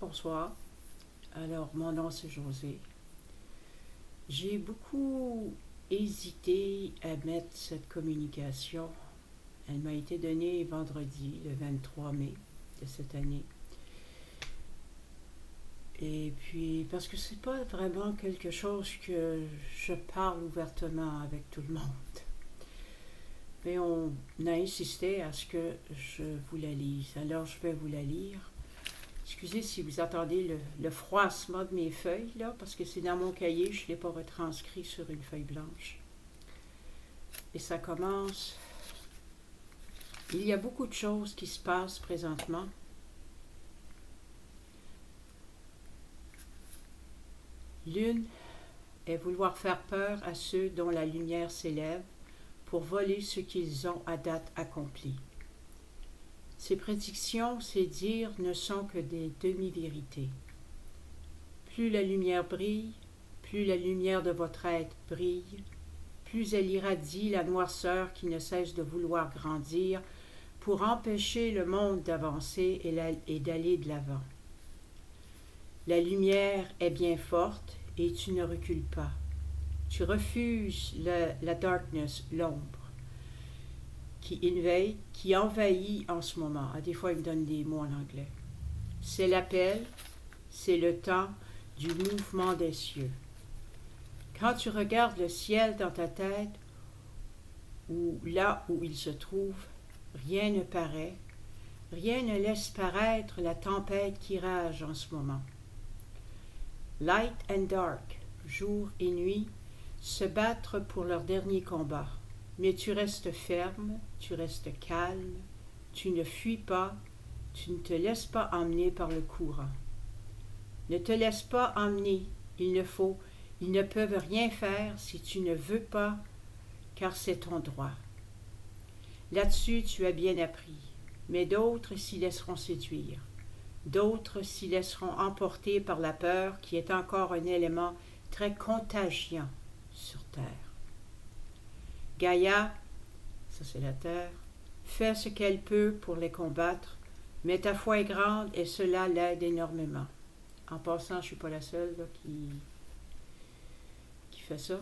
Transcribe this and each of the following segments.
bonsoir. Alors, mon nom c'est José. J'ai beaucoup hésité à mettre cette communication. Elle m'a été donnée vendredi, le 23 mai de cette année. Et puis, parce que c'est pas vraiment quelque chose que je parle ouvertement avec tout le monde. Mais on a insisté à ce que je vous la lise. Alors, je vais vous la lire. Excusez si vous entendez le froissement de mes feuilles, là, parce que c'est dans mon cahier, je ne l'ai pas retranscrit sur une feuille blanche. Et ça commence. Il y a beaucoup de choses qui se passent présentement. L'une est vouloir faire peur à ceux dont la lumière s'élève pour voler ce qu'ils ont à date accompli. Ces prédictions, ces dires ne sont que des demi-vérités. Plus la lumière brille, plus la lumière de votre être brille, plus elle irradie la noirceur qui ne cesse de vouloir grandir pour empêcher le monde d'avancer et d'aller de l'avant. La lumière est bien forte et tu ne recules pas. Tu refuses la darkness, l'ombre, qui envahit en ce moment. Des fois, il me donne des mots en anglais. C'est l'appel, c'est le temps du mouvement des cieux. Quand tu regardes le ciel dans ta tête, ou là où il se trouve, rien ne paraît, rien ne laisse paraître la tempête qui rage en ce moment. Light and dark, jour et nuit, se battent pour leur dernier combat. Mais tu restes ferme, tu restes calme, tu ne fuis pas, tu ne te laisses pas emmener par le courant. Ne te laisse pas emmener, ils ne peuvent rien faire si tu ne veux pas, car c'est ton droit. Là-dessus, tu as bien appris, mais d'autres s'y laisseront séduire. D'autres s'y laisseront emporter par la peur qui est encore un élément très contagiant sur Terre. Gaïa, ça c'est la terre, fait ce qu'elle peut pour les combattre, mais ta foi est grande et cela l'aide énormément. En passant, je ne suis pas la seule là, qui fait ça.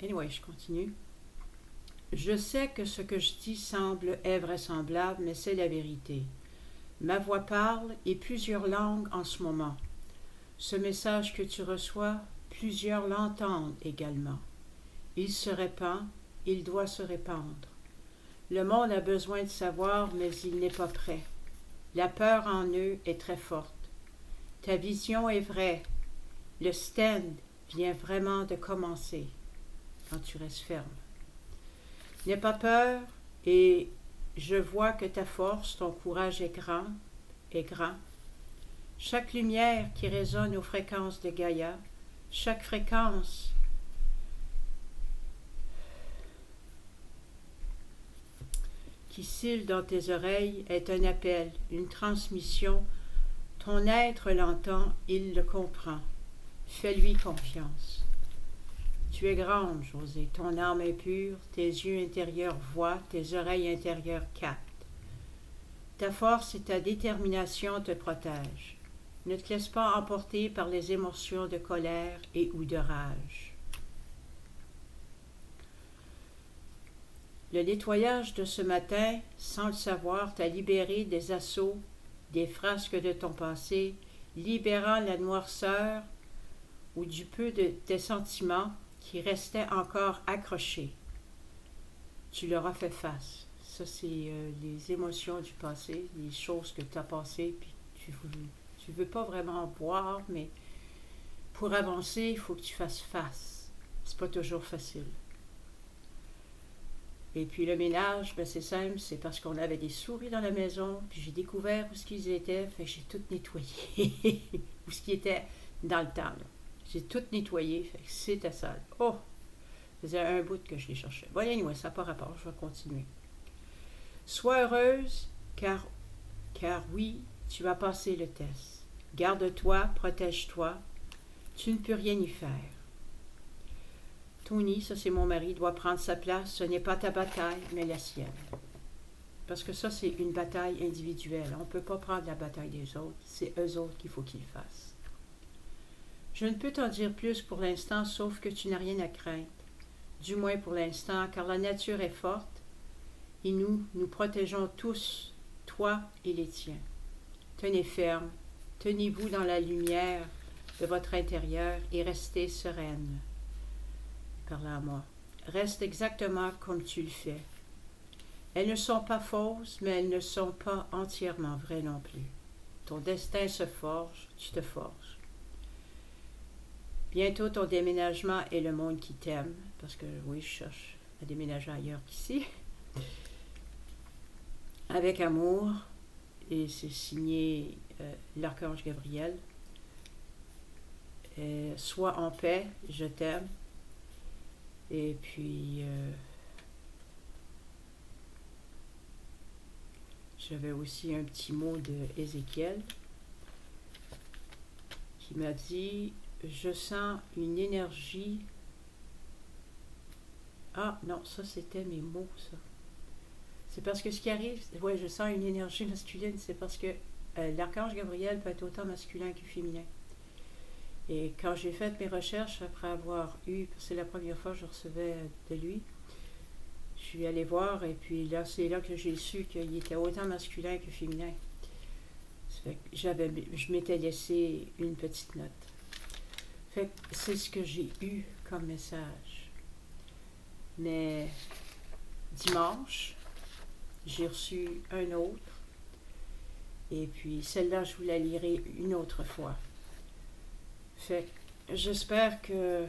Anyway, je continue. Je sais que ce que je dis semble invraisemblable, mais c'est la vérité. Ma voix parle et plusieurs langues en ce moment. Ce message que tu reçois, plusieurs l'entendent également. Il se répand. Il doit se répandre. Le monde a besoin de savoir, mais il n'est pas prêt. La peur en eux est très forte. Ta vision est vraie. Le stand vient vraiment de commencer quand tu restes ferme. N'aie pas peur et je vois que ta force, ton courage est grand. Chaque lumière qui résonne aux fréquences de Gaïa, chaque fréquence qui cille dans tes oreilles est un appel, une transmission. Ton être l'entend, il le comprend. Fais-lui confiance. Tu es grande, José. Ton âme est pure, tes yeux intérieurs voient, tes oreilles intérieures captent. Ta force et ta détermination te protègent. Ne te laisse pas emporter par les émotions de colère et ou de rage. Le nettoyage de ce matin, sans le savoir, t'a libéré des assauts, des frasques de ton passé, libérant la noirceur ou du peu de tes sentiments qui restaient encore accrochés. Tu leur as fait face. Ça, c'est les émotions du passé, les choses que tu as passées, puis tu veux pas vraiment voir, mais pour avancer, il faut que tu fasses face. C'est pas toujours facile. Et puis le ménage, ben c'est simple, c'est parce qu'on avait des souris dans la maison, puis j'ai découvert où ce qu'ils étaient, fait que j'ai tout nettoyé. Où ce qui était dans le temps, là. J'ai tout nettoyé, fait que c'était sale. Oh! Ça faisait un bout que je les cherchais. Bon, anyway, ça n'a pas rapport, je vais continuer. Sois heureuse, car oui, tu vas passer le test. Garde-toi, protège-toi, tu ne peux rien y faire. Tony, ça c'est mon mari, doit prendre sa place. Ce n'est pas ta bataille, mais la sienne. Parce que ça, c'est une bataille individuelle. On ne peut pas prendre la bataille des autres. C'est eux autres qu'il faut qu'ils fassent. Je ne peux t'en dire plus pour l'instant, sauf que tu n'as rien à craindre. Du moins pour l'instant, car la nature est forte et nous protégeons tous, toi et les tiens. Tenez ferme, tenez-vous dans la lumière de votre intérieur et restez sereine. Parle à moi. Reste exactement comme tu le fais. Elles ne sont pas fausses, mais elles ne sont pas entièrement vraies non plus. Ton destin se forge, tu te forges. Bientôt ton déménagement est le monde qui t'aime, parce que oui, je cherche à déménager ailleurs qu'ici. Avec amour, et c'est signé l'Archange Gabriel. Sois en paix, je t'aime. Et puis, j'avais aussi un petit mot de Ézéchiel qui m'a dit, je sens une énergie. Ah non, ça c'était mes mots, ça. C'est parce que ce qui arrive, ouais, je sens une énergie masculine, c'est parce que l'archange Gabriel peut être autant masculin que féminin. Et quand j'ai fait mes recherches, après avoir eu, c'est la première fois que je recevais de lui, je suis allée voir et puis là, c'est là que j'ai su qu'il était autant masculin que féminin. Fait que je m'étais laissé une petite note. Fait que c'est ce que j'ai eu comme message. Mais dimanche, j'ai reçu un autre. Et puis celle-là, je vous la lirai une autre fois. Fait que j'espère que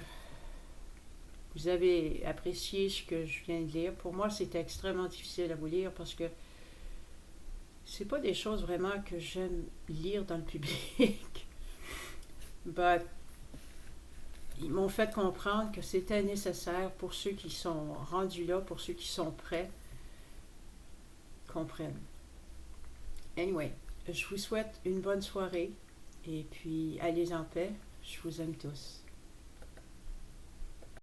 vous avez apprécié ce que je viens de lire. Pour moi, c'était extrêmement difficile à vous lire parce que c'est pas des choses vraiment que j'aime lire dans le public. But ils m'ont fait comprendre que c'était nécessaire pour ceux qui sont rendus là, pour ceux qui sont prêts, comprennent. Anyway, je vous souhaite une bonne soirée et puis allez en paix. Je vous aime tous.